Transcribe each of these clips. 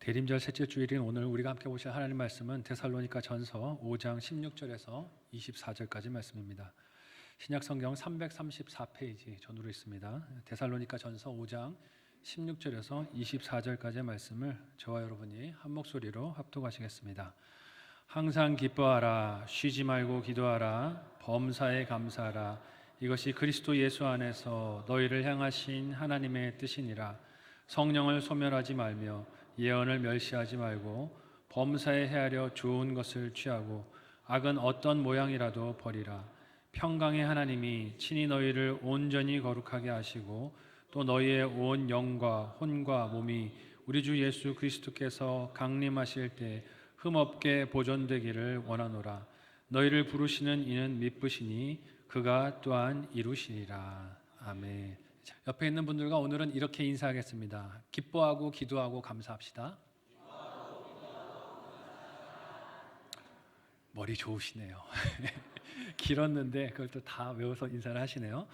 대림절 셋째 주일인 오늘 우리가 함께 보실 하나님 말씀은 데살로니가 전서 5장 16절에서 24절까지 말씀입니다. 신약 성경 334페이지 전으로 있습니다. 데살로니가 전서 5장 16절에서 24절까지의 말씀을 저와 여러분이 한 목소리로 합독하시겠습니다. 항상 기뻐하라, 쉬지 말고 기도하라, 범사에 감사하라. 이것이 그리스도 예수 안에서 너희를 향하신 하나님의 뜻이니라. 성령을 소멸하지 말며 예언을 멸시하지 말고 범사에 헤아려 좋은 것을 취하고 악은 어떤 모양이라도 버리라. 평강의 하나님이 친히 너희를 온전히 거룩하게 하시고 또 너희의 온 영과 혼과 몸이 우리 주 예수 그리스도께서 강림하실 때 흠없게 보존되기를 원하노라. 너희를 부르시는 이는 미쁘시니 그가 또한 이루시리라. 아멘. 옆에 있는 분들과 오늘은 이렇게 인사하겠습니다. 기뻐하고 기도하고 감사합시다. 머리 좋으시네요. 길었는데 그걸 또 다 외워서 인사를 하시네요.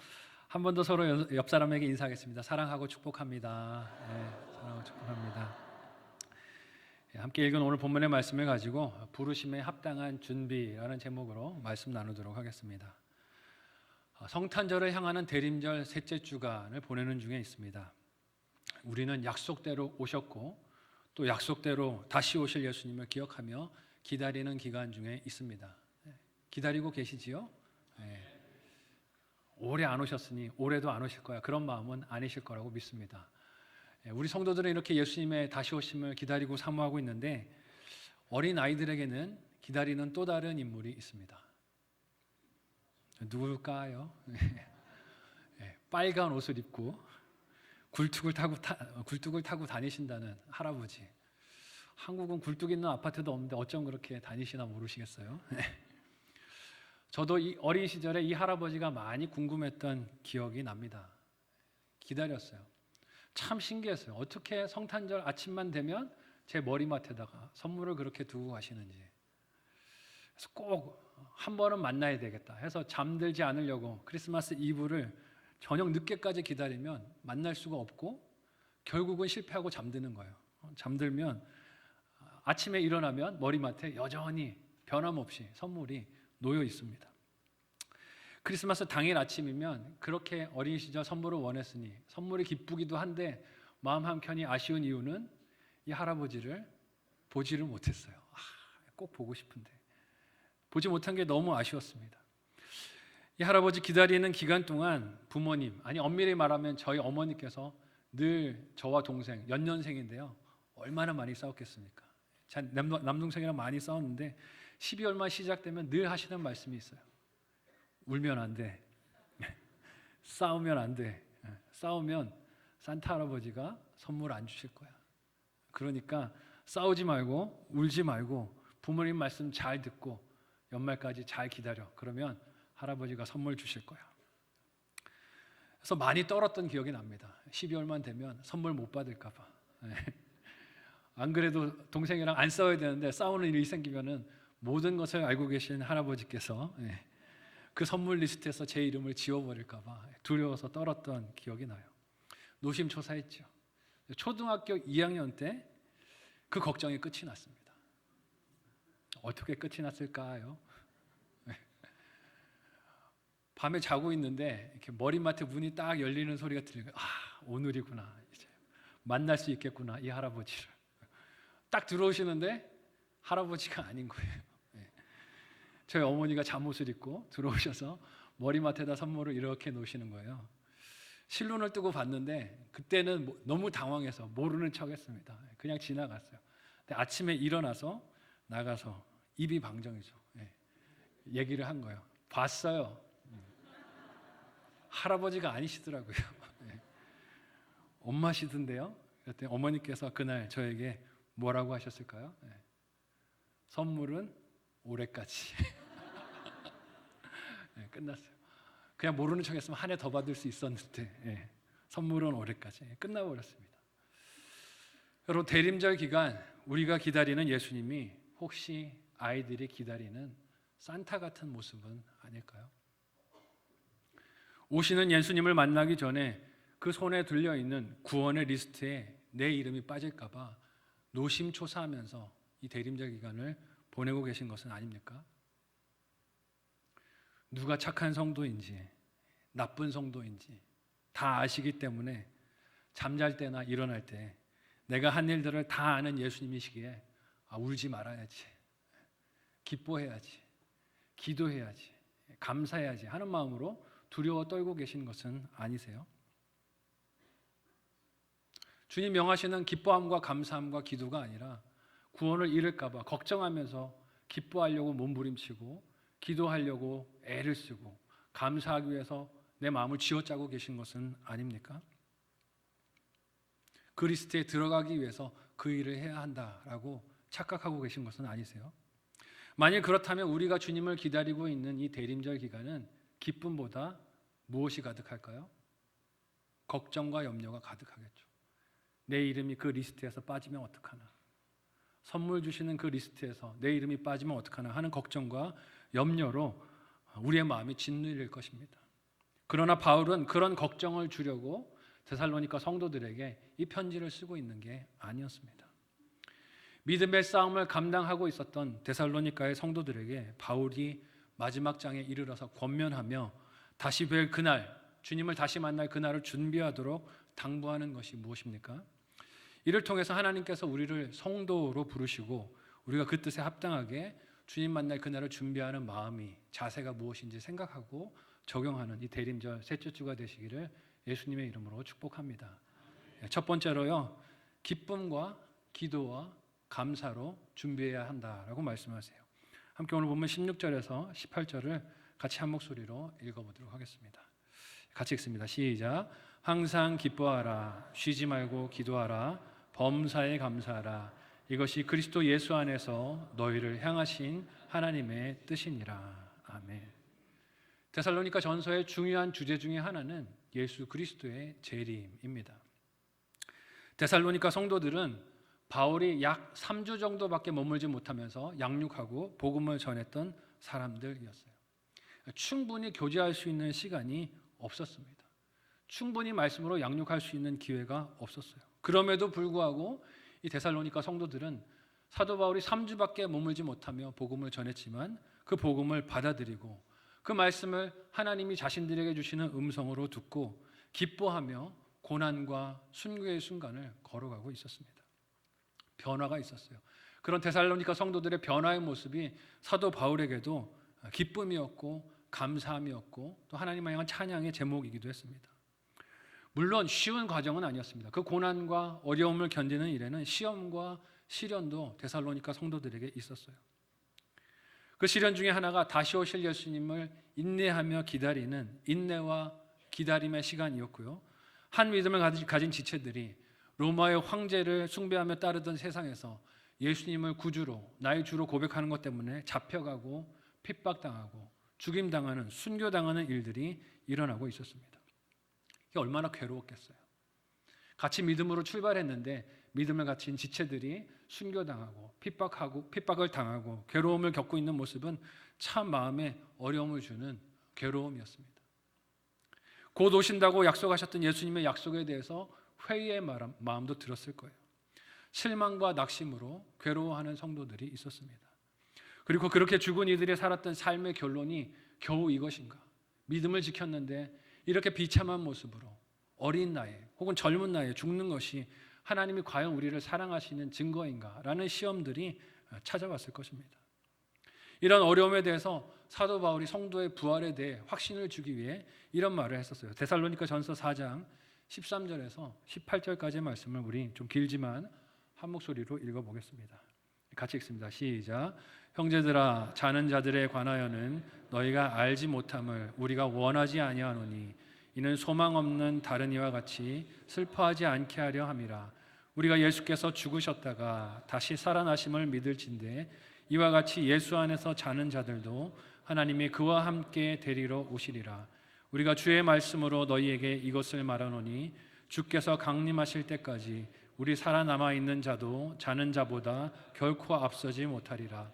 한 번 더 서로 옆 사람에게 인사하겠습니다. 사랑하고 축복합니다. 네, 사랑하고 축복합니다. 함께 읽은 오늘 본문의 말씀을 가지고 부르심에 합당한 준비라는 제목으로 말씀 나누도록 하겠습니다. 성탄절을 향하는 대림절 셋째 주간을 보내는 중에 있습니다. 우리는 약속대로 오셨고 또 약속대로 다시 오실 예수님을 기억하며 기다리는 기간 중에 있습니다. 기다리고 계시지요? 네. 오래 안 오셨으니 올해도 안 오실 거야, 그런 마음은 아니실 거라고 믿습니다. 우리 성도들은 이렇게 예수님의 다시 오심을 기다리고 사모하고 있는데 어린 아이들에게는 기다리는 또 다른 인물이 있습니다. 누굴까요? 빨간 옷을 입고 굴뚝을 타고 다니신다는 할아버지. 한국은 굴뚝 있는 아파트도 없는데 어쩜 그렇게 다니시나 모르시겠어요? 저도 이 어린 시절에 이 할아버지가 많이 궁금했던 기억이 납니다. 기다렸어요. 참 신기했어요. 어떻게 성탄절 아침만 되면 제 머리맡에다가 선물을 그렇게 두고 가시는지. 그래서 꼭 한 번은 만나야 되겠다 해서 잠들지 않으려고 크리스마스 이브를 저녁 늦게까지 기다리면 만날 수가 없고 결국은 실패하고 잠드는 거예요. 잠들면 아침에 일어나면 머리맡에 여전히 변함없이 선물이 놓여 있습니다. 크리스마스 당일 아침이면 그렇게 어린 시절 선물을 원했으니 선물이 기쁘기도 한데 마음 한켠이 아쉬운 이유는 이 할아버지를 보지를 못했어요. 꼭 보고 싶은데 보지 못한 게 너무 아쉬웠습니다. 이 할아버지 기다리는 기간 동안 부모님, 아니 엄밀히 말하면 저희 어머니께서 늘 저와 동생, 연년생인데요, 얼마나 많이 싸웠겠습니까? 남동생이랑 많이 싸웠는데 12월만 시작되면 늘 하시는 말씀이 있어요. 울면 안 돼. 싸우면 안 돼. 싸우면 산타 할아버지가 선물 안 주실 거야. 그러니까 싸우지 말고 울지 말고 부모님 말씀 잘 듣고 연말까지 잘 기다려. 그러면 할아버지가 선물 주실 거야. 그래서 많이 떨었던 기억이 납니다. 12월만 되면 선물 못 받을까 봐. 안 그래도 동생이랑 안 싸워야 되는데 싸우는 일이 생기면은 모든 것을 알고 계신 할아버지께서 그 선물 리스트에서 제 이름을 지워버릴까 봐 두려워서 떨었던 기억이 나요. 노심초사했죠. 초등학교 2학년 때 그 걱정이 끝이 났습니다. 어떻게 끝이 났을까요? 밤에 자고 있는데 이렇게 머리맡에 문이 딱 열리는 소리가 들리고 오늘이구나, 이제 만날 수 있겠구나, 이 할아버지를. 딱 들어오시는데 할아버지가 아닌 거예요. 저희 어머니가 잠옷을 입고 들어오셔서 머리맡에다 선물을 이렇게 놓으시는 거예요. 실눈을 뜨고 봤는데 그때는 너무 당황해서 모르는 척했습니다. 그냥 지나갔어요. 근데 아침에 일어나서 나가서 입이 방정이죠. 얘기를 한 거예요. 봤어요. 할아버지가 아니시더라고요. 엄마시던데요. 그랬더니 어머니께서 그날 저에게 뭐라고 하셨을까요? 선물은 올해까지. 끝났어요. 그냥 모르는 척했으면 한 해 더 받을 수 있었는데 선물은 올해까지. 끝나버렸습니다. 여러분, 대림절 기간 우리가 기다리는 예수님이 혹시 아이들이 기다리는 산타 같은 모습은 아닐까요? 오시는 예수님을 만나기 전에 그 손에 들려있는 구원의 리스트에 내 이름이 빠질까 봐 노심초사하면서 이 대림절 기간을 보내고 계신 것은 아닙니까? 누가 착한 성도인지 나쁜 성도인지 다 아시기 때문에 잠잘 때나 일어날 때 내가 한 일들을 다 아는 예수님이시기에 울지 말아야지, 기뻐해야지, 기도해야지, 감사해야지 하는 마음으로 두려워 떨고 계신 것은 아니세요? 주님 명하시는 기뻐함과 감사함과 기도가 아니라 구원을 잃을까 봐 걱정하면서 기뻐하려고 몸부림치고 기도하려고 애를 쓰고 감사하기 위해서 내 마음을 쥐어짜고 계신 것은 아닙니까? 그 리스트에 들어가기 위해서 그 일을 해야 한다라고 착각하고 계신 것은 아니세요? 만일 그렇다면 우리가 주님을 기다리고 있는 이 대림절 기간은 기쁨보다 무엇이 가득할까요? 걱정과 염려가 가득하겠죠. 내 이름이 그 리스트에서 빠지면 어떡하나, 선물 주시는 그 리스트에서 내 이름이 빠지면 어떡하나 하는 걱정과 염려로 우리의 마음이 짓눌릴 것입니다. 그러나 바울은 그런 걱정을 주려고 데살로니가 성도들에게 이 편지를 쓰고 있는 게 아니었습니다. 믿음의 싸움을 감당하고 있었던 데살로니가의 성도들에게 바울이 마지막 장에 이르러서 권면하며 다시 뵐 그날, 주님을 다시 만날 그날을 준비하도록 당부하는 것이 무엇입니까? 이를 통해서 하나님께서 우리를 성도로 부르시고 우리가 그 뜻에 합당하게 주님 만날 그날을 준비하는 마음이, 자세가 무엇인지 생각하고 적용하는 이 대림절 셋째 주가 되시기를 예수님의 이름으로 축복합니다. 첫 번째로요, 기쁨과 기도와 감사로 준비해야 한다라고 말씀하세요. 함께 오늘 보면 16절에서 18절을 같이 한 목소리로 읽어보도록 하겠습니다. 같이 읽습니다. 시작. 항상 기뻐하라, 쉬지 말고 기도하라, 범사에 감사하라. 이것이 그리스도 예수 안에서 너희를 향하신 하나님의 뜻이니라. 아멘. 데살로니가 전서의 중요한 주제 중에 하나는 예수 그리스도의 재림입니다. 데살로니가 성도들은 바울이 약 3주 정도밖에 머물지 못하면서 양육하고 복음을 전했던 사람들이었어요. 충분히 교제할 수 있는 시간이 없었습니다. 충분히 말씀으로 양육할 수 있는 기회가 없었어요. 그럼에도 불구하고 이 데살로니가 성도들은 사도 바울이 3주밖에 머물지 못하며 복음을 전했지만 그 복음을 받아들이고 그 말씀을 하나님이 자신들에게 주시는 음성으로 듣고 기뻐하며 고난과 순교의 순간을 걸어가고 있었습니다. 변화가 있었어요. 그런 데살로니가 성도들의 변화의 모습이 사도 바울에게도 기쁨이었고 감사함이었고 또 하나님을 향한 찬양의 제목이기도 했습니다. 물론 쉬운 과정은 아니었습니다. 그 고난과 어려움을 견디는 일에는 시험과 시련도 데살로니가 성도들에게 있었어요. 그 시련 중에 하나가 다시 오실 예수님을 인내하며 기다리는 인내와 기다림의 시간이었고요. 한 믿음을 가진 지체들이 로마의 황제를 숭배하며 따르던 세상에서 예수님을 구주로, 나의 주로 고백하는 것 때문에 잡혀가고 핍박당하고 죽임당하는, 순교당하는 일들이 일어나고 있었습니다. 이게 얼마나 괴로웠겠어요. 같이 믿음으로 출발했는데 믿음을 가진 지체들이 순교당하고 핍박을 당하고 괴로움을 겪고 있는 모습은 참 마음에 어려움을 주는 괴로움이었습니다. 곧 오신다고 약속하셨던 예수님의 약속에 대해서 회의의 마음도 들었을 거예요. 실망과 낙심으로 괴로워하는 성도들이 있었습니다. 그리고 그렇게 죽은 이들이 살았던 삶의 결론이 겨우 이것인가? 믿음을 지켰는데 이렇게 비참한 모습으로 어린 나이에 혹은 젊은 나이에 죽는 것이 하나님이 과연 우리를 사랑하시는 증거인가? 라는 시험들이 찾아왔을 것입니다. 이런 어려움에 대해서 사도 바울이 성도의 부활에 대해 확신을 주기 위해 이런 말을 했었어요. 데살로니가 전서 4장 13절에서 18절까지의 말씀을 우리 좀 길지만 한 목소리로 읽어보겠습니다. 같이 읽습니다. 시작. 형제들아, 자는 자들에 관하여는 너희가 알지 못함을 우리가 원하지 아니하노니 이는 소망 없는 다른 이와 같이 슬퍼하지 않게 하려 함이라. 우리가 예수께서 죽으셨다가 다시 살아나심을 믿을진대 이와 같이 예수 안에서 자는 자들도 하나님이 그와 함께 데리러 오시리라. 우리가 주의 말씀으로 너희에게 이것을 말하노니 주께서 강림하실 때까지 우리 살아남아 있는 자도 자는 자보다 결코 앞서지 못하리라.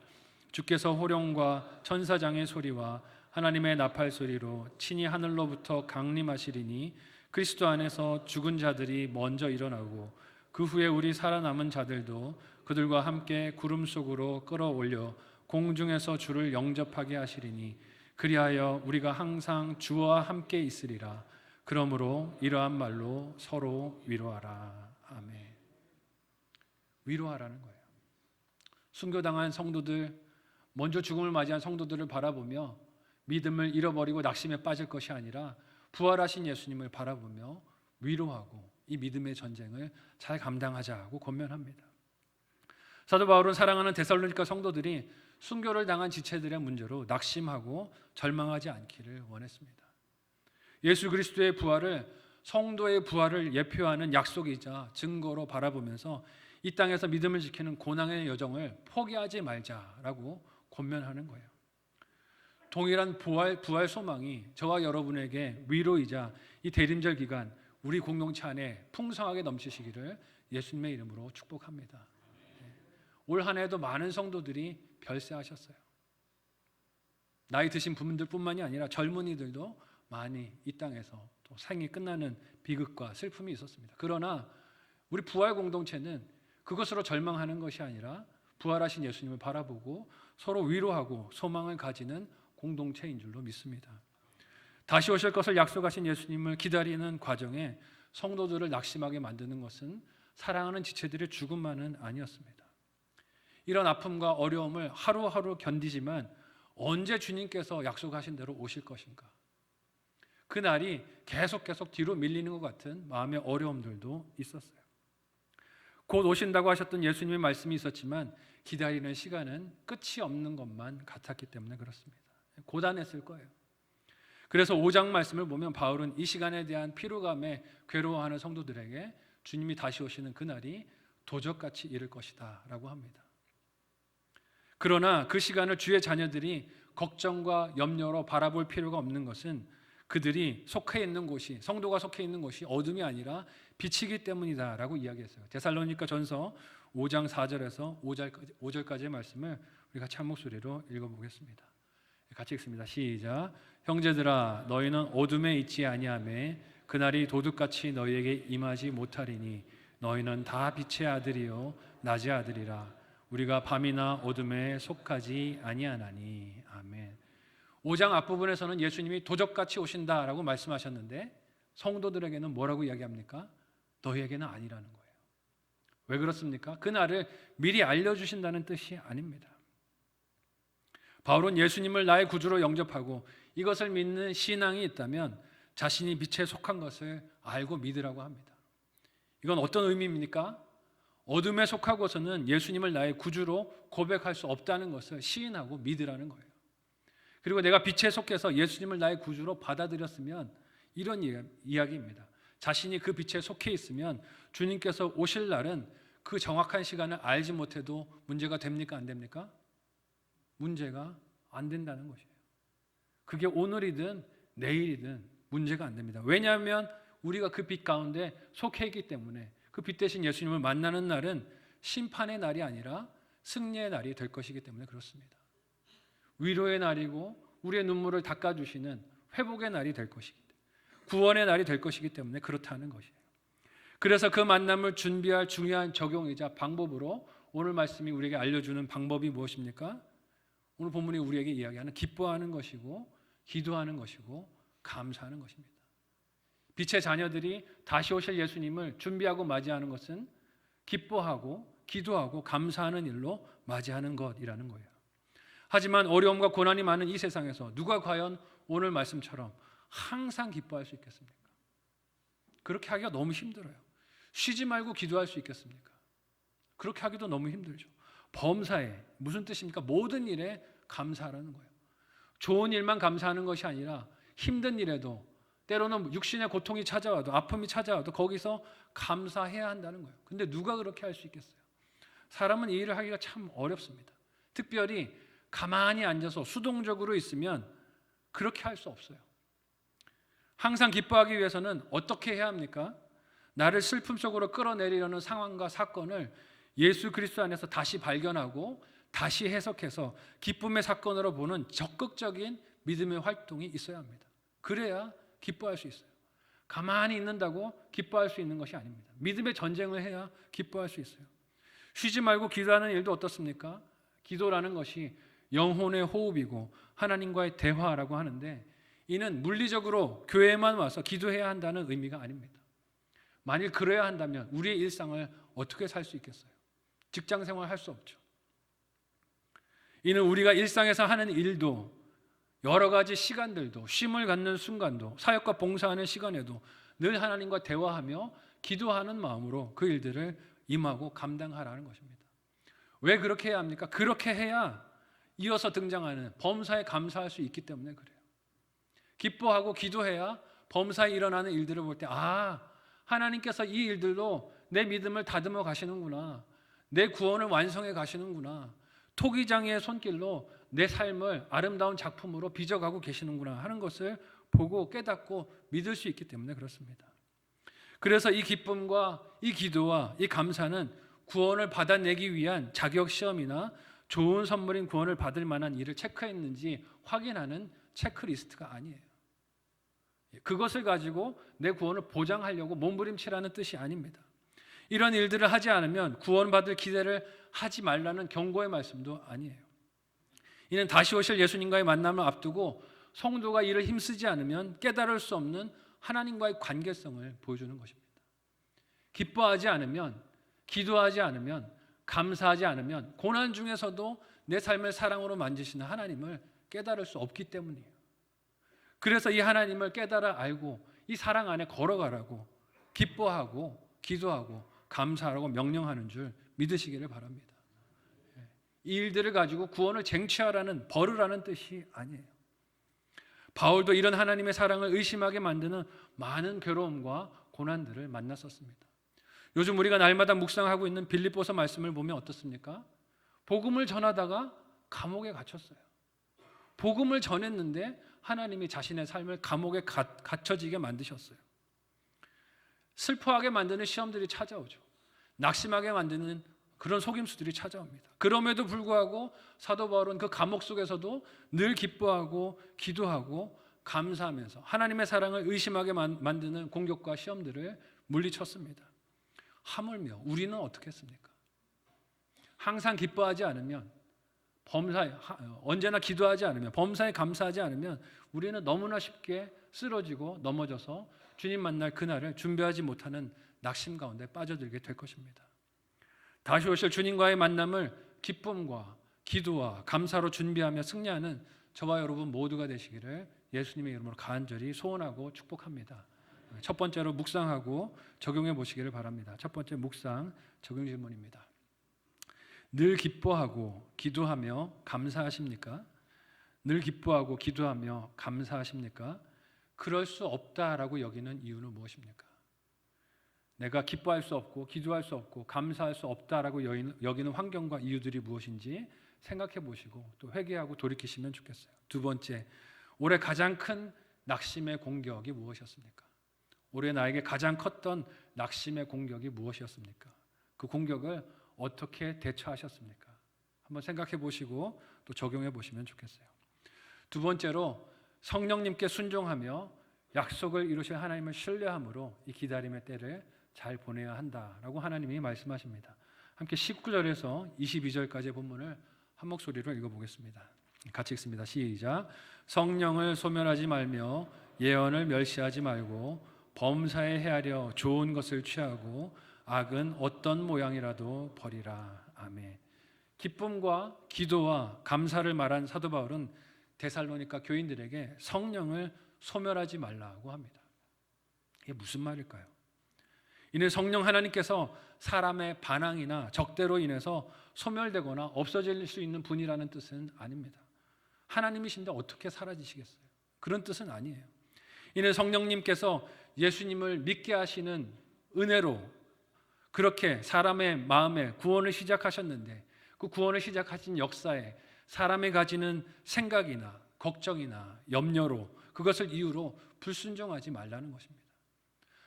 주께서 호령과 천사장의 소리와 하나님의 나팔 소리로 친히 하늘로부터 강림하시리니 그리스도 안에서 죽은 자들이 먼저 일어나고 그 후에 우리 살아남은 자들도 그들과 함께 구름 속으로 끌어올려 공중에서 주를 영접하게 하시리니 그리하여 우리가 항상 주와 함께 있으리라. 그러므로 이러한 말로 서로 위로하라. 아멘. 위로하라는 거예요. 순교당한 성도들, 먼저 죽음을 맞이한 성도들을 바라보며 믿음을 잃어버리고 낙심에 빠질 것이 아니라 부활하신 예수님을 바라보며 위로하고 이 믿음의 전쟁을 잘 감당하자고 권면합니다. 사도 바울은 사랑하는 데살로니가 성도들이 순교를 당한 지체들의 문제로 낙심하고 절망하지 않기를 원했습니다. 예수 그리스도의 부활을 성도의 부활을 예표하는 약속이자 증거로 바라보면서 이 땅에서 믿음을 지키는 고난의 여정을 포기하지 말자라고 권면하는 거예요. 동일한 부활 소망이 저와 여러분에게 위로이자 이 대림절 기간 우리 공동체 안에 풍성하게 넘치시기를 예수님의 이름으로 축복합니다. 올 한 해도 많은 성도들이 별세하셨어요. 나이 드신 분들뿐만이 아니라 젊은이들도 많이 이 땅에서 또 생이 끝나는 비극과 슬픔이 있었습니다. 그러나 우리 부활 공동체는 그것으로 절망하는 것이 아니라 부활하신 예수님을 바라보고 서로 위로하고 소망을 가지는 공동체인 줄로 믿습니다. 다시 오실 것을 약속하신 예수님을 기다리는 과정에 성도들을 낙심하게 만드는 것은 사랑하는 지체들의 죽음만은 아니었습니다. 이런 아픔과 어려움을 하루하루 견디지만 언제 주님께서 약속하신 대로 오실 것인가? 그 날이 계속 뒤로 밀리는 것 같은 마음의 어려움들도 있었어요. 곧 오신다고 하셨던 예수님의 말씀이 있었지만 기다리는 시간은 끝이 없는 것만 같았기 때문에 그렇습니다. 고단했을 거예요. 그래서 5장 말씀을 보면 바울은 이 시간에 대한 피로감에 괴로워하는 성도들에게 주님이 다시 오시는 그날이 도적같이 이를 것이다 라고 합니다. 그러나 그 시간을 주의 자녀들이 걱정과 염려로 바라볼 필요가 없는 것은 그들이 속해 있는 곳이, 성도가 속해 있는 곳이 어둠이 아니라 빛이기 때문이다 라고 이야기했어요. 데살로니가 전서 5장 4절에서 5절까지의 말씀을 우리 같이 한 목소리로 읽어보겠습니다. 같이 읽습니다. 시작. 형제들아 너희는 어둠에 있지 아니하매 그날이 도둑같이 너희에게 임하지 못하리니 너희는 다 빛의 아들이요 낮의 아들이라. 우리가 밤이나 어둠에 속하지 아니하나니. 아멘. 5장 앞부분에서는 예수님이 도적같이 오신다라고 말씀하셨는데 성도들에게는 뭐라고 이야기합니까? 너희에게는 아니라는 거예요. 왜 그렇습니까? 그날을 미리 알려주신다는 뜻이 아닙니다. 바울은 예수님을 나의 구주로 영접하고 이것을 믿는 신앙이 있다면 자신이 빛에 속한 것을 알고 믿으라고 합니다. 이건 어떤 의미입니까? 어둠에 속하고서는 예수님을 나의 구주로 고백할 수 없다는 것을 시인하고 믿으라는 거예요. 그리고 내가 빛에 속해서 예수님을 나의 구주로 받아들였으면 이런 이야기입니다. 자신이 그 빛에 속해 있으면 주님께서 오실 날은 그 정확한 시간을 알지 못해도 문제가 됩니까? 안 됩니까? 문제가 안 된다는 것이에요. 그게 오늘이든 내일이든 문제가 안 됩니다. 왜냐하면 우리가 그 빛 가운데 속해 있기 때문에 그 빛 대신 예수님을 만나는 날은 심판의 날이 아니라 승리의 날이 될 것이기 때문에 그렇습니다. 위로의 날이고 우리의 눈물을 닦아주시는 회복의 날이 될 것이기 때문에 구원의 날이 될 것이기 때문에 그렇다는 것이에요. 그래서 그 만남을 준비할 중요한 적용이자 방법으로 오늘 말씀이 우리에게 알려주는 방법이 무엇입니까? 오늘 본문이 우리에게 이야기하는 기뻐하는 것이고 기도하는 것이고 감사하는 것입니다. 빛의 자녀들이 다시 오실 예수님을 준비하고 맞이하는 것은 기뻐하고 기도하고 감사하는 일로 맞이하는 것이라는 거예요. 하지만 어려움과 고난이 많은 이 세상에서 누가 과연 오늘 말씀처럼 항상 기뻐할 수 있겠습니까? 그렇게 하기가 너무 힘들어요. 쉬지 말고 기도할 수 있겠습니까? 그렇게 하기도 너무 힘들죠. 범사에 무슨 뜻입니까? 모든 일에 감사하라는 거예요. 좋은 일만 감사하는 것이 아니라 힘든 일에도 때로는 육신의 고통이 찾아와도 아픔이 찾아와도 거기서 감사해야 한다는 거예요. 근데 누가 그렇게 할 수 있겠어요? 사람은 이 일을 하기가 참 어렵습니다. 특별히 가만히 앉아서 수동적으로 있으면 그렇게 할 수 없어요. 항상 기뻐하기 위해서는 어떻게 해야 합니까? 나를 슬픔 속으로 끌어내리려는 상황과 사건을 예수 그리스도 안에서 다시 발견하고 다시 해석해서 기쁨의 사건으로 보는 적극적인 믿음의 활동이 있어야 합니다. 그래야 기뻐할 수 있어요. 가만히 있는다고 기뻐할 수 있는 것이 아닙니다. 믿음의 전쟁을 해야 기뻐할 수 있어요. 쉬지 말고 기도하는 일도 어떻습니까? 기도라는 것이 영혼의 호흡이고 하나님과의 대화라고 하는데, 이는 물리적으로 교회에만 와서 기도해야 한다는 의미가 아닙니다. 만일 그래야 한다면 우리의 일상을 어떻게 살 수 있겠어요? 직장 생활 할 수 없죠. 이는 우리가 일상에서 하는 일도, 여러 가지 시간들도, 쉼을 갖는 순간도, 사역과 봉사하는 시간에도 늘 하나님과 대화하며 기도하는 마음으로 그 일들을 임하고 감당하라는 것입니다. 왜 그렇게 해야 합니까? 그렇게 해야 이어서 등장하는 범사에 감사할 수 있기 때문에 그래요. 기뻐하고 기도해야 범사에 일어나는 일들을 볼 때, 하나님께서 이 일들로 내 믿음을 다듬어 가시는구나, 내 구원을 완성해 가시는구나, 토기장의 손길로 내 삶을 아름다운 작품으로 빚어가고 계시는구나 하는 것을 보고 깨닫고 믿을 수 있기 때문에 그렇습니다. 그래서 이 기쁨과 이 기도와 이 감사는 구원을 받아내기 위한 자격 시험이나 좋은 선물인 구원을 받을 만한 일을 체크했는지 확인하는 체크리스트가 아니에요. 그것을 가지고 내 구원을 보장하려고 몸부림치라는 뜻이 아닙니다. 이런 일들을 하지 않으면 구원받을 기대를 하지 말라는 경고의 말씀도 아니에요. 이는 다시 오실 예수님과의 만남을 앞두고 성도가 이를 힘쓰지 않으면 깨달을 수 없는 하나님과의 관계성을 보여주는 것입니다. 기뻐하지 않으면, 기도하지 않으면, 감사하지 않으면 고난 중에서도 내 삶을 사랑으로 만지시는 하나님을 깨달을 수 없기 때문이에요. 그래서 이 하나님을 깨달아 알고 이 사랑 안에 걸어가라고 기뻐하고 기도하고 감사하라고 명령하는 줄 믿으시기를 바랍니다. 이 일들을 가지고 구원을 쟁취하라는, 벌으라는 뜻이 아니에요. 바울도 이런 하나님의 사랑을 의심하게 만드는 많은 괴로움과 고난들을 만났었습니다. 요즘 우리가 날마다 묵상하고 있는 빌립보서 말씀을 보면 어떻습니까? 복음을 전하다가 감옥에 갇혔어요. 복음을 전했는데 하나님이 자신의 삶을 감옥에 갇혀지게 만드셨어요. 슬퍼하게 만드는 시험들이 찾아오죠. 낙심하게 만드는 그런 속임수들이 찾아옵니다. 그럼에도 불구하고 사도 바울은 그 감옥 속에서도 늘 기뻐하고 기도하고 감사하면서 하나님의 사랑을 의심하게 만드는 공격과 시험들을 물리쳤습니다. 하물며 우리는 어떻게 했습니까? 항상 기뻐하지 않으면, 언제나 기도하지 않으면, 범사에 감사하지 않으면 우리는 너무나 쉽게 쓰러지고 넘어져서 주님 만날 그날을 준비하지 못하는 낙심 가운데 빠져들게 될 것입니다. 다시 오실 주님과의 만남을 기쁨과 기도와 감사로 준비하며 승리하는 저와 여러분 모두가 되시기를 예수님의 이름으로 간절히 소원하고 축복합니다. 첫 번째로 묵상하고 적용해 보시기를 바랍니다. 첫 번째 묵상 적용 질문입니다. 늘 기뻐하고 기도하며 감사하십니까? 늘 기뻐하고 기도하며 감사하십니까? 그럴 수 없다라고 여기는 이유는 무엇입니까? 내가 기뻐할 수 없고 기도할 수 없고 감사할 수 없다라고 여기는 환경과 이유들이 무엇인지 생각해 보시고 또 회개하고 돌이키시면 좋겠어요. 두 번째, 올해 가장 큰 낙심의 공격이 무엇이었습니까? 올해 나에게 가장 컸던 낙심의 공격이 무엇이었습니까? 그 공격을 어떻게 대처하셨습니까? 한번 생각해 보시고 또 적용해 보시면 좋겠어요. 두 번째로, 성령님께 순종하며 약속을 이루실 하나님을 신뢰함으로 이 기다림의 때를 잘 보내야 한다라고 하나님이 말씀하십니다. 함께 19절에서 22절까지의 본문을 한 목소리로 읽어보겠습니다. 같이 읽습니다. 시작. 성령을 소멸하지 말며 예언을 멸시하지 말고 범사에 헤아려 좋은 것을 취하고 악은 어떤 모양이라도 버리라. 아멘. 기쁨과 기도와 감사를 말한 사도 바울은 데살로니가 교인들에게 성령을 소멸하지 말라고 합니다. 이게 무슨 말일까요? 이는 성령 하나님께서 사람의 반항이나 적대로 인해서 소멸되거나 없어질 수 있는 분이라는 뜻은 아닙니다. 하나님이신데 어떻게 사라지시겠어요? 그런 뜻은 아니에요. 이는 성령님께서 예수님을 믿게 하시는 은혜로 그렇게 사람의 마음에 구원을 시작하셨는데 그 구원을 시작하신 역사에 사람이 가지는 생각이나 걱정이나 염려로 그것을 이유로 불순종하지 말라는 것입니다.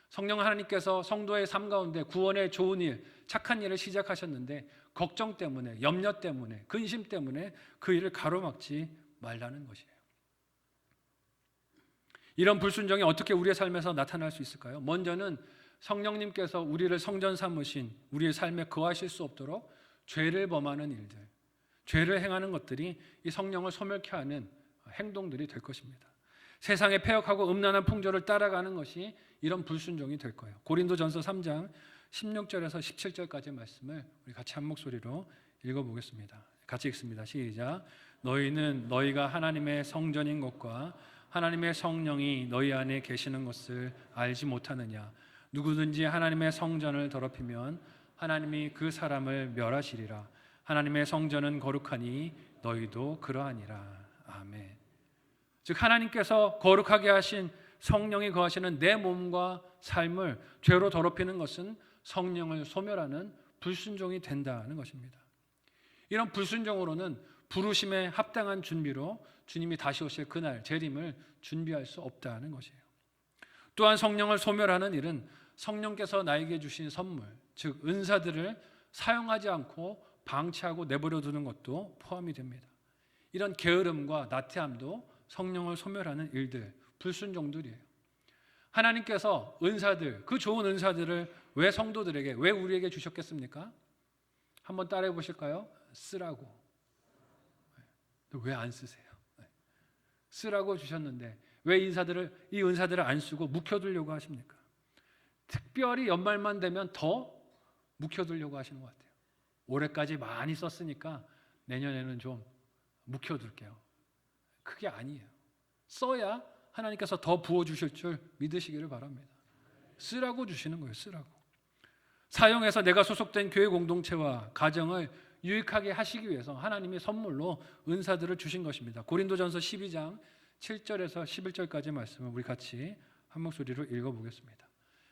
성령 하나님께서 성도의 삶 가운데 구원의 좋은 일, 착한 일을 시작하셨는데 걱정 때문에, 염려 때문에, 근심 때문에 그 일을 가로막지 말라는 것이에요. 이런 불순종이 어떻게 우리의 삶에서 나타날 수 있을까요? 먼저는 성령님께서 우리를 성전 삼으신 우리의 삶에 거하실 수 없도록 죄를 범하는 일들, 죄를 행하는 것들이 이 성령을 소멸케 하는 행동들이 될 것입니다. 세상의 패역하고 음란한 풍조를 따라가는 것이 이런 불순종이 될 거예요. 고린도전서 3장 16절에서 17절까지 말씀을 우리 같이 한 목소리로 읽어보겠습니다. 같이 읽습니다. 시작. 너희는 너희가 하나님의 성전인 것과 하나님의 성령이 너희 안에 계시는 것을 알지 못하느냐. 누구든지 하나님의 성전을 더럽히면 하나님이 그 사람을 멸하시리라. 하나님의 성전은 거룩하니 너희도 그러하니라. 아멘. 즉 하나님께서 거룩하게 하신 성령이 거하시는 내 몸과 삶을 죄로 더럽히는 것은 성령을 소멸하는 불순종이 된다는 것입니다. 이런 불순종으로는 부르심에 합당한 준비로 주님이 다시 오실 그날 재림을 준비할 수 없다는 것이에요. 또한 성령을 소멸하는 일은 성령께서 나에게 주신 선물, 즉 은사들을 사용하지 않고 방치하고 내버려 두는 것도 포함이 됩니다. 이런 게으름과 나태함도 성령을 소멸하는 일들, 불순종들이에요. 하나님께서 은사들, 그 좋은 은사들을 왜 성도들에게, 왜 우리에게 주셨겠습니까? 한번 따라해 보실까요? 쓰라고. 왜 안 쓰세요? 쓰라고 주셨는데 왜 이 은사들을 안 쓰고 묵혀두려고 하십니까? 특별히 연말만 되면 더 묵혀두려고 하시는 것 같아요. 올해까지 많이 썼으니까 내년에는 좀 묵혀둘게요. 그게 아니에요. 써야 하나님께서 더 부어주실 줄 믿으시기를 바랍니다. 쓰라고 주시는 거예요. 쓰라고. 사용해서 내가 소속된 교회 공동체와 가정을 유익하게 하시기 위해서 하나님이 선물로 은사들을 주신 것입니다. 고린도전서 12장 7절에서 11절까지 말씀을 우리 같이 한 목소리로 읽어보겠습니다.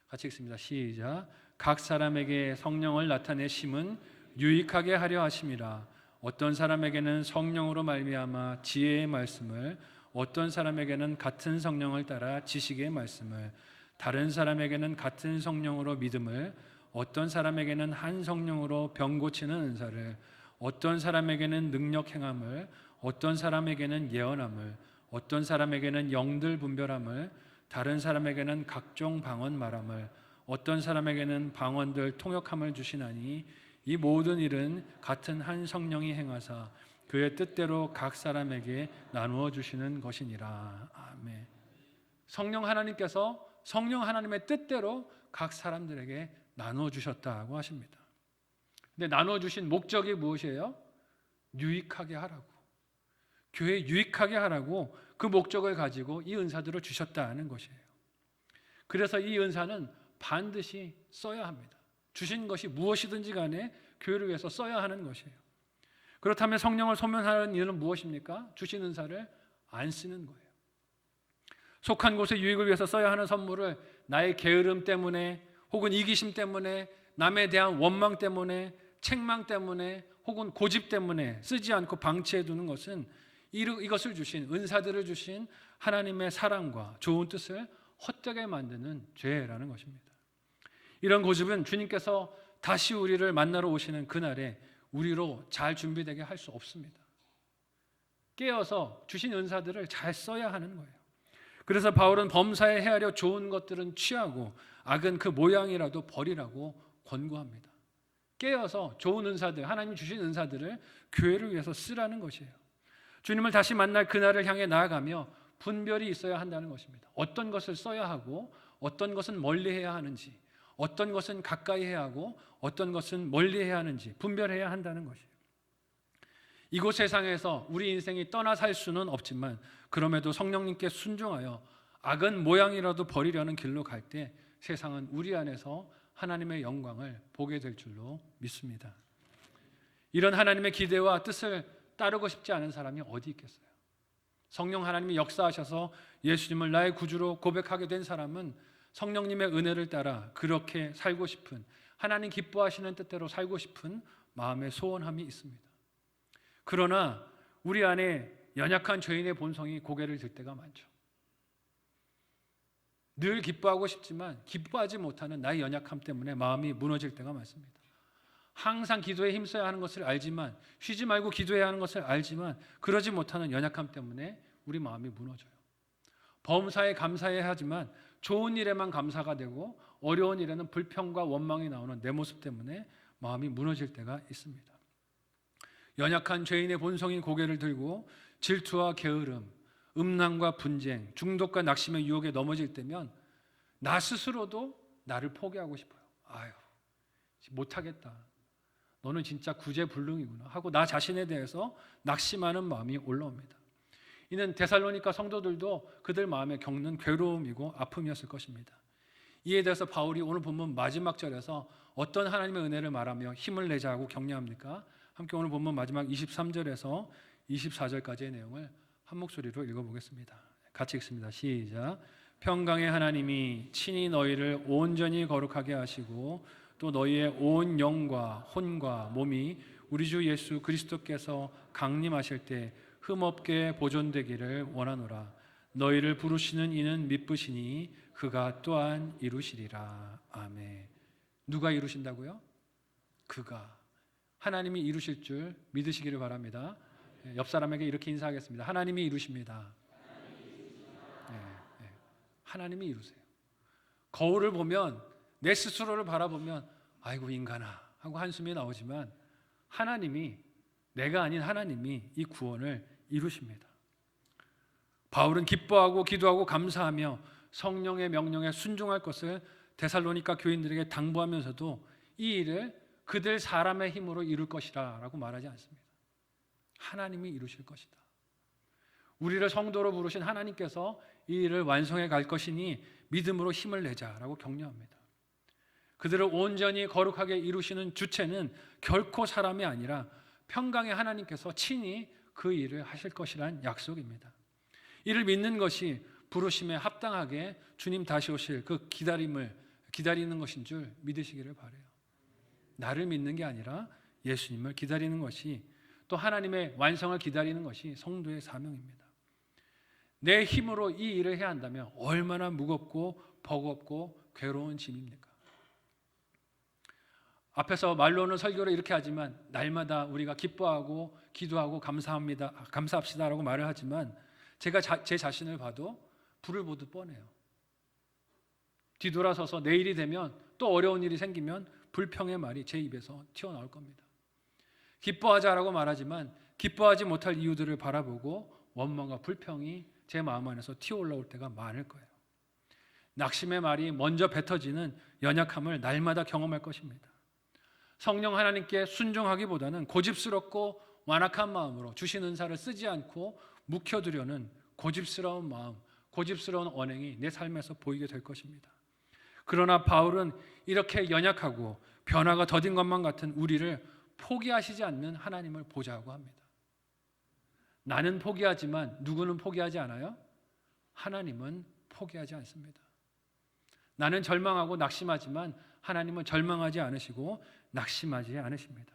같이 읽습니다. 시작. 각 사람에게 성령을 나타내심은 유익하게 하려 하심이라. 어떤 사람에게는 성령으로 말미암아 지혜의 말씀을, 어떤 사람에게는 같은 성령을 따라 지식의 말씀을, 다른 사람에게는 같은 성령으로 믿음을, 어떤 사람에게는 한 성령으로 병 고치는 은사를, 어떤 사람에게는 능력 행함을, 어떤 사람에게는 예언함을, 어떤 사람에게는 영들 분별함을, 다른 사람에게는 각종 방언 말함을, 어떤 사람에게는 방언들 통역함을 주시나니 이 모든 일은 같은 한 성령이 행하사 그의 뜻대로 각 사람에게 나누어 주시는 것이니라. 아멘. 성령 하나님의 뜻대로 각 사람들에게 나누어 주셨다고 하십니다. 근데 나누어 주신 목적이 무엇이에요? 유익하게 하라고. 교회 유익하게 하라고 그 목적을 가지고 이 은사들을 주셨다는 것이에요. 그래서 이 은사는 반드시 써야 합니다. 주신 것이 무엇이든지 간에 교회를 위해서 써야 하는 것이에요. 그렇다면 성령을 소멸하는 일은 무엇입니까? 주신 은사를 안 쓰는 거예요. 속한 곳의 유익을 위해서 써야 하는 선물을 나의 게으름 때문에 혹은 이기심 때문에, 남에 대한 원망 때문에, 책망 때문에 혹은 고집 때문에 쓰지 않고 방치해 두는 것은 이것을 주신, 은사들을 주신 하나님의 사랑과 좋은 뜻을 헛되게 만드는 죄라는 것입니다. 이런 고집은 주님께서 다시 우리를 만나러 오시는 그날에 우리로 잘 준비되게 할 수 없습니다. 깨어서 주신 은사들을 잘 써야 하는 거예요. 그래서 바울은 범사에 헤아려 좋은 것들은 취하고 악은 그 모양이라도 버리라고 권고합니다. 깨어서 좋은 은사들, 하나님 주신 은사들을 교회를 위해서 쓰라는 것이에요. 주님을 다시 만날 그날을 향해 나아가며 분별이 있어야 한다는 것입니다. 어떤 것을 써야 하고 어떤 것은 멀리해야 하는지, 어떤 것은 가까이 해야 하고 어떤 것은 멀리해야 하는지 분별해야 한다는 것이에요. 이곳 세상에서 우리 인생이 떠나 살 수는 없지만 그럼에도 성령님께 순종하여 악은 모양이라도 버리려는 길로 갈 때 세상은 우리 안에서 하나님의 영광을 보게 될 줄로 믿습니다. 이런 하나님의 기대와 뜻을 따르고 싶지 않은 사람이 어디 있겠어요? 성령 하나님이 역사하셔서 예수님을 나의 구주로 고백하게 된 사람은 성령님의 은혜를 따라 그렇게 살고 싶은, 하나님 기뻐하시는 뜻대로 살고 싶은 마음의 소원함이 있습니다. 그러나 우리 안에 연약한 죄인의 본성이 고개를 들 때가 많죠. 늘 기뻐하고 싶지만 기뻐하지 못하는 나의 연약함 때문에 마음이 무너질 때가 많습니다. 항상 기도에 힘써야 하는 것을 알지만, 쉬지 말고 기도해야 하는 것을 알지만 그러지 못하는 연약함 때문에 우리 마음이 무너져요. 범사에 감사해야 하지만 좋은 일에만 감사가 되고 어려운 일에는 불평과 원망이 나오는 내 모습 때문에 마음이 무너질 때가 있습니다. 연약한 죄인의 본성인 고개를 들고 질투와 게으름, 음란과 분쟁, 중독과 낙심의 유혹에 넘어질 때면 나 스스로도 나를 포기하고 싶어요. 아유, 못하겠다. 너는 진짜 구제불능이구나 하고 나 자신에 대해서 낙심하는 마음이 올라옵니다. 이는 데살로니가 성도들도 그들 마음에 겪는 괴로움이고 아픔이었을 것입니다. 이에 대해서 바울이 오늘 본문 마지막 절에서 어떤 하나님의 은혜를 말하며 힘을 내자 하고 격려합니까? 함께 오늘 본문 마지막 23절에서 24절까지의 내용을 한 목소리로 읽어보겠습니다. 같이 읽습니다. 시작. 평강의 하나님이 친히 너희를 온전히 거룩하게 하시고 또 너희의 온 영과 혼과 몸이 우리 주 예수 그리스도께서 강림하실 때 흠없게 보존되기를 원하노라. 너희를 부르시는 이는 미쁘시니 그가 또한 이루시리라. 아멘. 누가 이루신다고요? 그가. 하나님이 이루실 줄 믿으시기를 바랍니다. 옆 사람에게 이렇게 인사하겠습니다. 하나님이 이루십니다. 하나님이 이루세요. 거울을 보면 내 스스로를 바라보면 아이고 인간아 하고 한숨이 나오지만 하나님이, 내가 아닌 하나님이 이 구원을 이루십니다. 바울은 기뻐하고 기도하고 감사하며 성령의 명령에 순종할 것을 데살로니가 교인들에게 당부하면서도 이 일을 그들 사람의 힘으로 이룰 것이라 라고 말하지 않습니다. 하나님이 이루실 것이다. 우리를 성도로 부르신 하나님께서 이 일을 완성해 갈 것이니 믿음으로 힘을 내자라고 격려합니다. 그들을 온전히 거룩하게 이루시는 주체는 결코 사람이 아니라 평강의 하나님께서 친히 그 일을 하실 것이란 약속입니다. 이를 믿는 것이 부르심에 합당하게 주님 다시 오실 그 기다리는 것인 줄 믿으시기를 바라요. 나를 믿는 게 아니라 예수님을 기다리는 것이, 또 하나님의 완성을 기다리는 것이 성도의 사명입니다. 내 힘으로 이 일을 해야 한다면 얼마나 무겁고 버겁고 괴로운 짐입니까? 앞에서 말로는 설교를 이렇게 하지만 날마다 우리가 기뻐하고 기도하고 감사합시다라고 말을 하지만 제가 제 자신을 봐도 불을 보듯 뻔해요. 뒤돌아서서 내일이 되면 또 어려운 일이 생기면 불평의 말이 제 입에서 튀어나올 겁니다. 기뻐하자라고 말하지만 기뻐하지 못할 이유들을 바라보고 원망과 불평이 제 마음 안에서 튀어올라올 때가 많을 거예요. 낙심의 말이 먼저 뱉어지는 연약함을 날마다 경험할 것입니다. 성령 하나님께 순종하기보다는 고집스럽고 완악한 마음으로 주신 은사를 쓰지 않고 묵혀두려는 고집스러운 마음, 고집스러운 언행이 내 삶에서 보이게 될 것입니다. 그러나 바울은 이렇게 연약하고 변화가 더딘 것만 같은 우리를 포기하시지 않는 하나님을 보자고 합니다. 나는 포기하지만 누구는 포기하지 않아요? 하나님은 포기하지 않습니다. 나는 절망하고 낙심하지만 하나님은 절망하지 않으시고 낙심하지 않으십니다.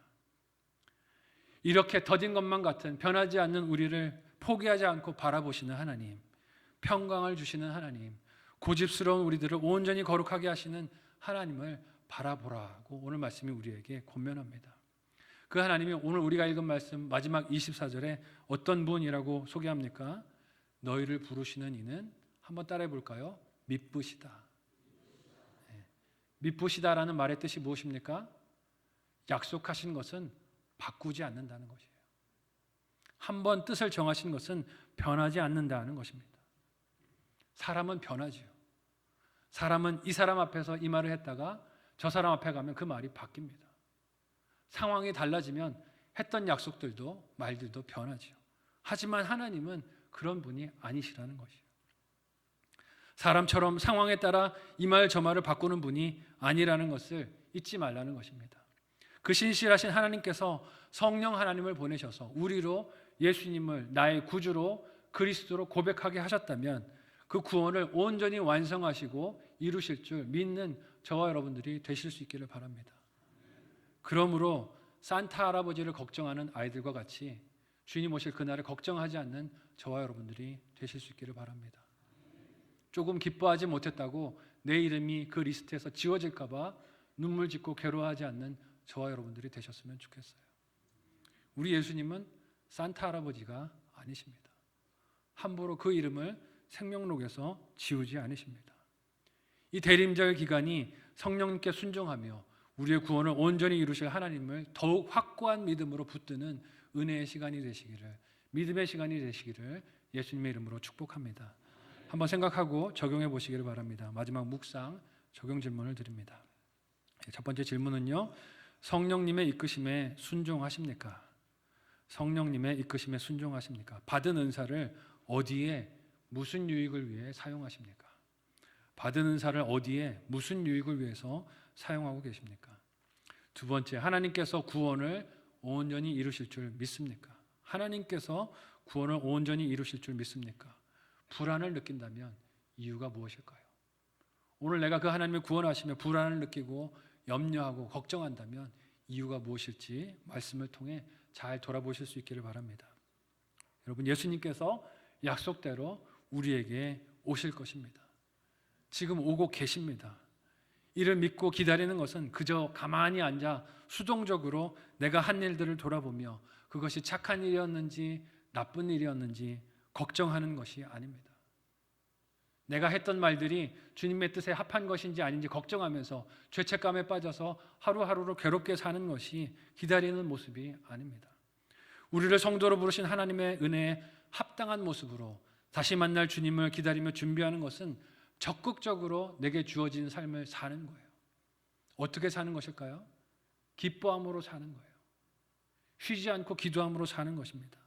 이렇게 더딘 것만 같은 변하지 않는 우리를 포기하지 않고 바라보시는 하나님, 평강을 주시는 하나님, 고집스러운 우리들을 온전히 거룩하게 하시는 하나님을 바라보라고 오늘 말씀이 우리에게 권면합니다. 그 하나님이 오늘 우리가 읽은 말씀 마지막 24절에 어떤 분이라고 소개합니까? 너희를 부르시는 이는, 한번 따라해 볼까요? 미쁘시다. 미쁘시다라는 말의 뜻이 무엇입니까? 약속하신 것은 바꾸지 않는다는 것이에요. 한번 뜻을 정하신 것은 변하지 않는다는 것입니다. 사람은 변하지요. 사람은 이 사람 앞에서 이 말을 했다가 저 사람 앞에 가면 그 말이 바뀝니다. 상황이 달라지면 했던 약속들도 말들도 변하지요. 하지만 하나님은 그런 분이 아니시라는 것이에요. 사람처럼 상황에 따라 이 말 저 말을 바꾸는 분이 아니라는 것을 잊지 말라는 것입니다. 그 신실하신 하나님께서 성령 하나님을 보내셔서 우리로 예수님을 나의 구주로 그리스도로 고백하게 하셨다면 그 구원을 온전히 완성하시고 이루실 줄 믿는 저와 여러분들이 되실 수 있기를 바랍니다. 그러므로 산타 할아버지를 걱정하는 아이들과 같이 주님 오실 그날을 걱정하지 않는 저와 여러분들이 되실 수 있기를 바랍니다. 조금 기뻐하지 못했다고 내 이름이 그 리스트에서 지워질까 봐 눈물 짓고 괴로워하지 않는 저와 여러분들이 되셨으면 좋겠어요. 우리 예수님은 산타 할아버지가 아니십니다. 함부로 그 이름을 생명록에서 지우지 않으십니다. 이 대림절 기간이 성령님께 순종하며 우리의 구원을 온전히 이루실 하나님을 더욱 확고한 믿음으로 붙드는 은혜의 시간이 되시기를, 믿음의 시간이 되시기를 예수님의 이름으로 축복합니다. 한번 생각하고 적용해 보시기를 바랍니다. 마지막 묵상 적용 질문을 드립니다. 첫 번째 질문은요, 성령님의 이끄심에 순종하십니까? 성령님의 이끄심에 순종하십니까? 받은 은사를 어디에 무슨 유익을 위해 사용하십니까? 받은 은사를 어디에 무슨 유익을 위해서 사용하고 계십니까? 두 번째, 하나님께서 구원을 온전히 이루실 줄 믿습니까? 하나님께서 구원을 온전히 이루실 줄 믿습니까? 불안을 느낀다면 이유가 무엇일까요? 오늘 내가 그 하나님의 구원하시며 불안을 느끼고 염려하고 걱정한다면 이유가 무엇일지 말씀을 통해 잘 돌아보실 수 있기를 바랍니다. 여러분, 예수님께서 약속대로 우리에게 오실 것입니다. 지금 오고 계십니다. 이를 믿고 기다리는 것은 그저 가만히 앉아 수동적으로 내가 한 일들을 돌아보며 그것이 착한 일이었는지 나쁜 일이었는지 걱정하는 것이 아닙니다. 내가 했던 말들이 주님의 뜻에 합한 것인지 아닌지 걱정하면서 죄책감에 빠져서 하루하루를 괴롭게 사는 것이 기다리는 모습이 아닙니다. 우리를 성도로 부르신 하나님의 은혜에 합당한 모습으로 다시 만날 주님을 기다리며 준비하는 것은 적극적으로 내게 주어진 삶을 사는 거예요. 어떻게 사는 것일까요? 기뻐함으로 사는 거예요. 쉬지 않고 기도함으로 사는 것입니다.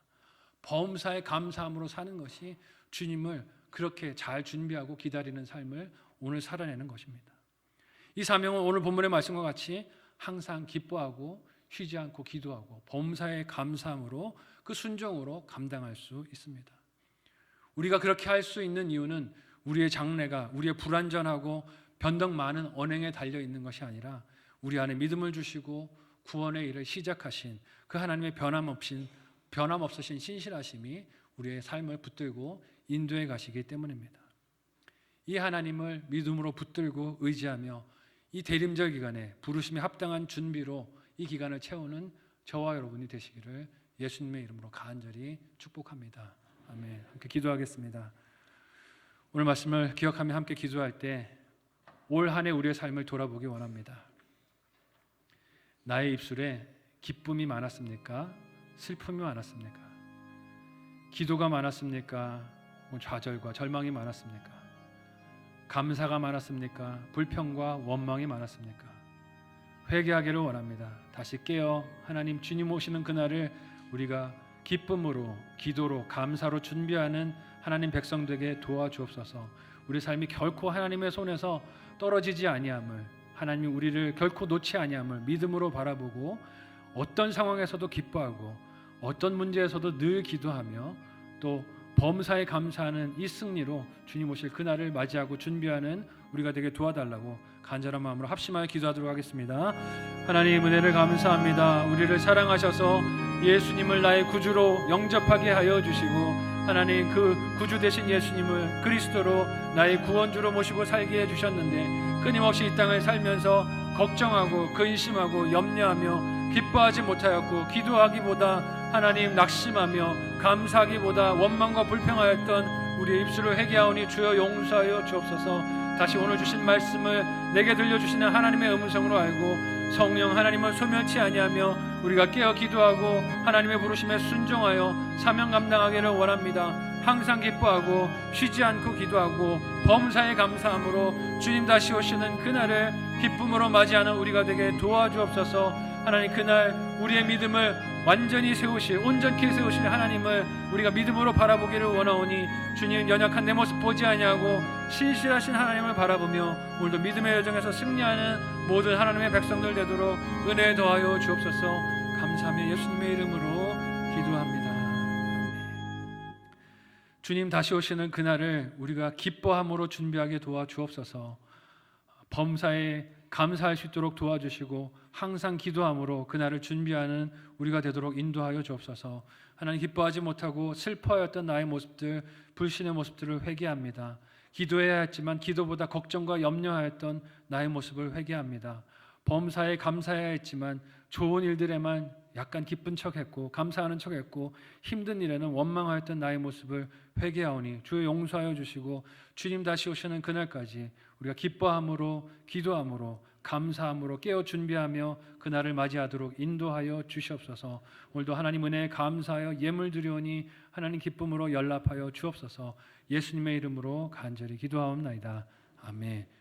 범사에 감사함으로 사는 것이 주님을 그렇게 잘 준비하고 기다리는 삶을 오늘 살아내는 것입니다. 이 사명은 오늘 본문의 말씀과 같이 항상 기뻐하고 쉬지 않고 기도하고 범사에 감사함으로 그 순종으로 감당할 수 있습니다. 우리가 그렇게 할 수 있는 이유는 우리의 장래가 우리의 불완전하고 변덕 많은 언행에 달려 있는 것이 아니라 우리 안에 믿음을 주시고 구원의 일을 시작하신 그 하나님의 변함없으신 신실하심이 우리의 삶을 붙들고 인도해 가시기 때문입니다. 이 하나님을 믿음으로 붙들고 의지하며 이 대림절 기간에 부르심에 합당한 준비로 이 기간을 채우는 저와 여러분이 되시기를 예수님의 이름으로 간절히 축복합니다. 아멘. 함께 기도하겠습니다. 오늘 말씀을 기억하며 함께 기도할 때 올 한 해 우리의 삶을 돌아보기 원합니다. 나의 입술에 기쁨이 많았습니까? 슬픔이 많았습니까? 기도가 많았습니까? 좌절과 절망이 많았습니까? 감사가 많았습니까? 불평과 원망이 많았습니까? 회개하기를 원합니다. 다시 깨어 하나님 주님 오시는 그날을 우리가 기쁨으로 기도로 감사로 준비하는 하나님 백성되게 도와주옵소서. 우리 삶이 결코 하나님의 손에서 떨어지지 아니함을, 하나님이 우리를 결코 놓지 아니함을 믿음으로 바라보고 어떤 상황에서도 기뻐하고 어떤 문제에서도 늘 기도하며 또 범사에 감사하는 이 승리로 주님 오실 그날을 맞이하고 준비하는 우리가 되게 도와달라고 간절한 마음으로 합심하여 기도하도록 하겠습니다. 하나님 은혜를 감사합니다. 우리를 사랑하셔서 예수님을 나의 구주로 영접하게 하여 주시고 하나님 그 구주 되신 예수님을 그리스도로 나의 구원주로 모시고 살게 해주셨는데 끊임없이 이 땅을 살면서 걱정하고 근심하고 염려하며 기뻐하지 못하였고 기도하기보다 하나님 낙심하며 감사하기보다 원망과 불평하였던 우리의 입술을 회개하오니 주여 용서하여 주옵소서. 다시 오늘 주신 말씀을 내게 들려주시는 하나님의 음성으로 알고 성령 하나님을 소멸치 아니하며 우리가 깨어 기도하고 하나님의 부르심에 순종하여 사명 감당하기를 원합니다. 항상 기뻐하고 쉬지 않고 기도하고 범사에 감사함으로 주님 다시 오시는 그날을 기쁨으로 맞이하는 우리가 되게 도와주옵소서. 하나님 그날 우리의 믿음을 완전히 세우실 온전히 세우실 하나님을 우리가 믿음으로 바라보기를 원하오니 주님 연약한 내 모습 보지 아니하고 신실하신 하나님을 바라보며 오늘도 믿음의 여정에서 승리하는 모든 하나님의 백성들 되도록 은혜 더하여 주옵소서. 감사하며 예수님의 이름으로 기도합니다. 주님 다시 오시는 그날을 우리가 기뻐함으로 준비하게 도와주옵소서. 범사에 감사할 수 있도록 도와주시고 항상 기도함으로 그날을 준비하는 우리가 되도록 인도하여 주옵소서. 하나님 기뻐하지 못하고 슬퍼하였던 나의 모습들, 불신의 모습들을 회개합니다. 기도해야 했지만 기도보다 걱정과 염려하였던 나의 모습을 회개합니다. 범사에 감사해야 했지만 좋은 일들에만 약간 기쁜 척했고 감사하는 척했고 힘든 일에는 원망하였던 나의 모습을 회개하오니 주여 용서하여 주시고 주님 다시 오시는 그날까지 우리가 기뻐함으로 기도함으로 감사함으로 깨어 준비하며 그날을 맞이하도록 인도하여 주시옵소서. 오늘도 하나님 은혜에 감사하여 예물 드리오니 하나님 기쁨으로 연락하여 주옵소서. 예수님의 이름으로 간절히 기도하옵나이다. 아멘.